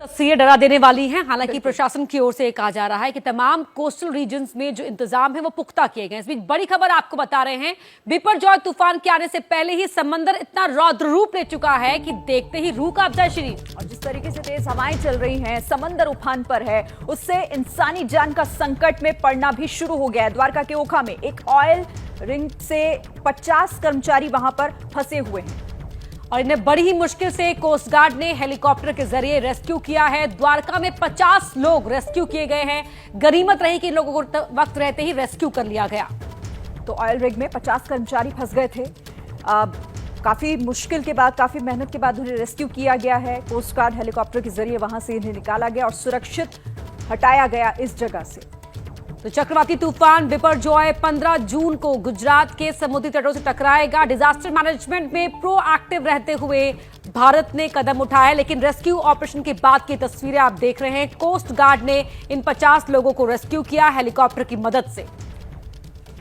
तस्वीरें डरा देने वाली हैं। हालांकि प्रशासन की ओर से कहा जा रहा है कि तमाम कोस्टल रीजन्स में जो इंतजाम है वो पुख्ता किए गए। इस बीच बड़ी खबर आपको बता रहे हैं, बिपरजॉय तूफान के आने से पहले ही समंदर इतना रौद्र रूप ले चुका है कि देखते ही रूह कांप जाए। शरीर और जिस तरीके से तेज हवाएं चल रही हैं, समंदर उफान पर है, उससे इंसानी जान का संकट में पड़ना भी शुरू हो गया है। द्वारका के ओखा में एक ऑयल रिंग से 50 कर्मचारी वहां पर फंसे हुए हैं और इन्हें बड़ी ही मुश्किल से कोस्ट गार्ड ने हेलीकॉप्टर के जरिए रेस्क्यू किया है। द्वारका में 50 लोग रेस्क्यू किए गए हैं। गनीमत रही कि इन लोगों को वक्त रहते ही रेस्क्यू कर लिया गया। तो ऑयल रिग में 50 कर्मचारी फंस गए थे। काफी मुश्किल के बाद, काफी मेहनत के बाद उन्हें रेस्क्यू किया गया है। कोस्ट गार्ड हेलीकॉप्टर के जरिए वहां से इन्हें निकाला गया और सुरक्षित हटाया गया इस जगह से। तो चक्रवाती तूफान बिपरजॉय 15 जून को गुजरात के समुद्री तटों से टकराएगा। डिजास्टर मैनेजमेंट में प्रोएक्टिव रहते हुए भारत ने कदम उठाया, लेकिन रेस्क्यू ऑपरेशन के बाद की तस्वीरें आप देख रहे हैं। कोस्ट गार्ड ने इन 50 लोगों को रेस्क्यू किया हेलीकॉप्टर की मदद से।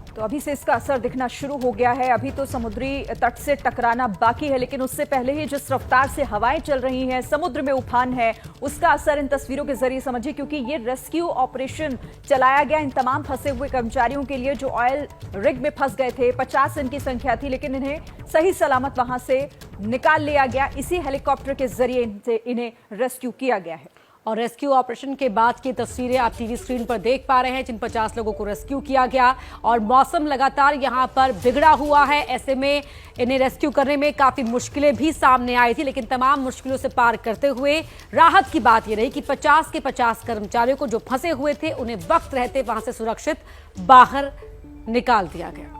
तो अभी से इसका असर दिखना शुरू हो गया है। अभी तो समुद्री तट से टकराना बाकी है, लेकिन उससे पहले ही जिस रफ्तार से हवाएं चल रही हैं, समुद्र में उफान है, उसका असर इन तस्वीरों के जरिए समझिए। क्योंकि ये रेस्क्यू ऑपरेशन चलाया गया इन तमाम फंसे हुए कर्मचारियों के लिए जो ऑयल रिग में फंस गए थे। 50 इनकी संख्या थी, लेकिन इन्हें सही सलामत वहां से निकाल लिया गया। इसी हेलीकॉप्टर के जरिए इन्हें रेस्क्यू किया गया है। और रेस्क्यू ऑपरेशन के बाद की तस्वीरें आप टीवी स्क्रीन पर देख पा रहे हैं, जिन 50 लोगों को रेस्क्यू किया गया। और मौसम लगातार यहां पर बिगड़ा हुआ है, ऐसे में इन्हें रेस्क्यू करने में काफी मुश्किलें भी सामने आई थी, लेकिन तमाम मुश्किलों से पार करते हुए राहत की बात यह रही कि 50 के 50 कर्मचारियों को जो फंसे हुए थे उन्हें वक्त रहते वहां से सुरक्षित बाहर निकाल दिया गया।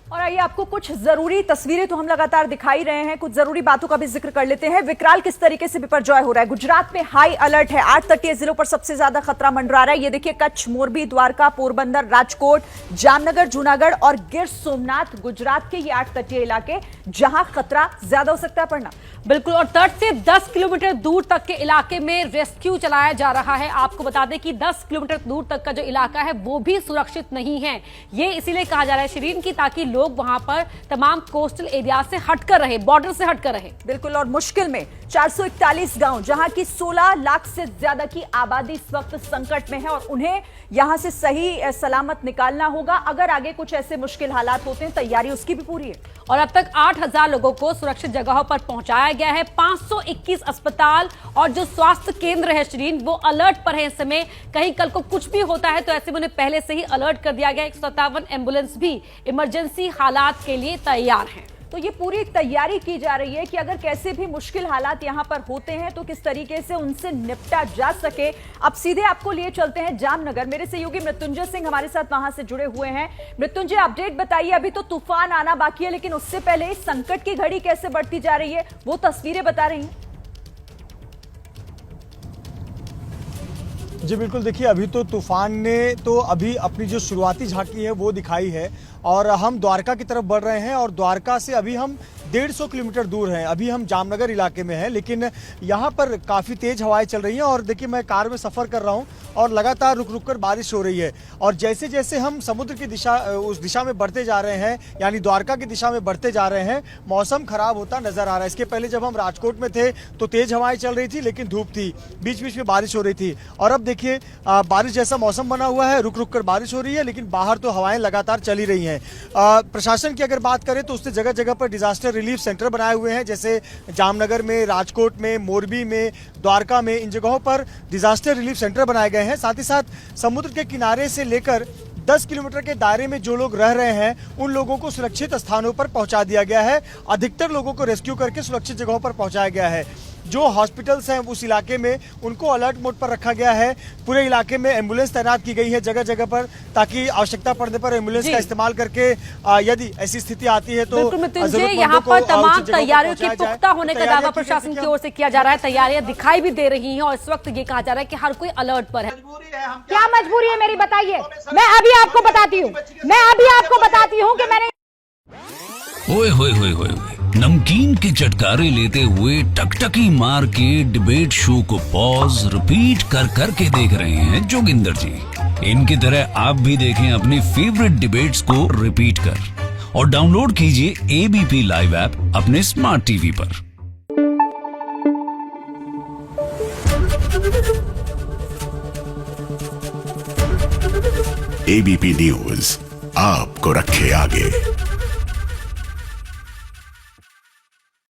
और आइए आपको कुछ जरूरी तस्वीरें तो हम लगातार दिखाई रहे हैं, कुछ जरूरी बातों का भी जिक्र कर लेते हैं। विकराल किस तरीके से बिपरजॉय हो रहा है। गुजरात में हाई अलर्ट है। 8 तटीय जिलों पर सबसे ज्यादा खतरा मंडरा रहा है। ये देखिए, कच्छ, मोरबी, द्वारका, पोरबंदर, राजकोट, जामनगर, जूनागढ़ और गिर सोमनाथ गुजरात के ये 8 तटीय इलाके जहां खतरा ज्यादा हो सकता है पड़ना। बिल्कुल, और तट से 10 किलोमीटर दूर तक के इलाके में रेस्क्यू चलाया जा रहा है। आपको बता दें कि 10 किलोमीटर दूर तक का जो इलाका है वो भी सुरक्षित नहीं है। ये इसीलिए कहा जा रहा है शिरीन की, ताकि लोग वहां पर तमाम कोस्टल एरिया से हटकर रहे, बॉर्डर से हटकर रहे। बिल्कुल, और मुश्किल में 441 गांव, जहां की 16 लाख से ज्यादा की आबादी इस वक्त संकट में है और उन्हें यहां से सही सलामत निकालना होगा। अगर आगे कुछ ऐसे मुश्किल हालात होते हैं, तैयारी उसकी भी पूरी है। और अब तक 8000 लोगों को सुरक्षित जगहों पर पहुंचाया गया है। 521 अस्पताल और जो स्वास्थ्य केंद्र है शिरीन, वो अलर्ट पर है इस समय। कहीं कल को कुछ भी होता है तो ऐसे में उन्हें पहले से ही अलर्ट कर दिया गया। 157 एम्बुलेंस भी इमरजेंसी हालात के लिए तैयार हैं। तो ये पूरी तैयारी की जा रही है कि अगर कैसे भी मुश्किल हालात यहां पर होते हैं तो किस तरीके से उनसे निपटा जा सके। अब सीधे आपको लिए चलते हैं जामनगर। मेरे सहयोगी मृत्युंजय सिंह हमारे साथ वहां से जुड़े हुए हैं। मृत्युंजय, अपडेट बताइए। अभी तो तूफान आना बाकी है, लेकिन उससे पहले इस संकट की घड़ी कैसे बढ़ती जा रही है, वो तस्वीरें बता रही हैं। जी बिल्कुल, देखिए, अभी तो तूफान ने तो अभी अपनी जो शुरुआती झांकी है वो दिखाई है और हम द्वारका की तरफ बढ़ रहे हैं। और द्वारका से अभी हम 150 किलोमीटर दूर हैं। अभी हम जामनगर इलाके में हैं, लेकिन यहाँ पर काफ़ी तेज हवाएं चल रही हैं। और देखिए, मैं कार में सफ़र कर रहा हूँ और लगातार रुक रुक कर बारिश हो रही है। और जैसे जैसे हम समुद्र की दिशा, उस दिशा में बढ़ते जा रहे हैं, यानी द्वारका की दिशा में बढ़ते जा रहे हैं, मौसम खराब होता नजर आ रहा है। इसके पहले जब हम राजकोट में थे तो तेज हवाएं चल रही थी, लेकिन धूप थी, बीच बीच में बारिश हो रही थी। और अब देखिए, बारिश जैसा मौसम बना हुआ है, रुक रुक कर बारिश हो रही है, लेकिन बाहर तो हवाएं लगातार चली रही हैं। प्रशासन की अगर बात करें तो उसने जगह जगह पर डिजास्टर रिलीफ सेंटर बनाए हुए हैं, जैसे जामनगर में, राजकोट में, मोरबी में, द्वारका में। इन जगहों पर डिजास्टर रिलीफ सेंटर बनाए गए हैं। साथ ही साथ समुद्र के किनारे से लेकर 10 किलोमीटर के दायरे में जो लोग रह रहे हैं उन लोगों को सुरक्षित स्थानों पर पहुंचा दिया गया है। अधिकतर लोगों को रेस्क्यू करके सुरक्षित जगहों पर पहुंचाया गया है। जो हॉस्पिटल्स हैं उस इलाके में, उनको अलर्ट मोड पर रखा गया है। पूरे इलाके में एम्बुलेंस तैनात की गई है जगह जगह पर, ताकि आवश्यकता पड़ने पर एम्बुलेंस का इस्तेमाल करके यदि ऐसी स्थिति आती है तो यहाँ पर तमाम तैयारियों के पुख्ता होने का दावा प्रशासन की ओर से किया जा रहा है। तैयारियां दिखाई भी दे रही हैं और इस वक्त ये कहा जा रहा है कि हर कोई अलर्ट पर है। क्या मजबूरी है मेरी, बताइए। मैं अभी आपको बताती हूँ कि मैंने ओए होए होए होए, नमकीन के चटकारे लेते हुए टकटकी मार के डिबेट शो को पॉज रिपीट कर करके देख रहे हैं जोगिंदर जी। इनकी तरह आप भी देखें अपनी फेवरेट डिबेट्स को रिपीट कर और डाउनलोड कीजिए एबीपी लाइव ऐप अपने स्मार्ट टीवी पर। एबीपी न्यूज आपको रखे आगे।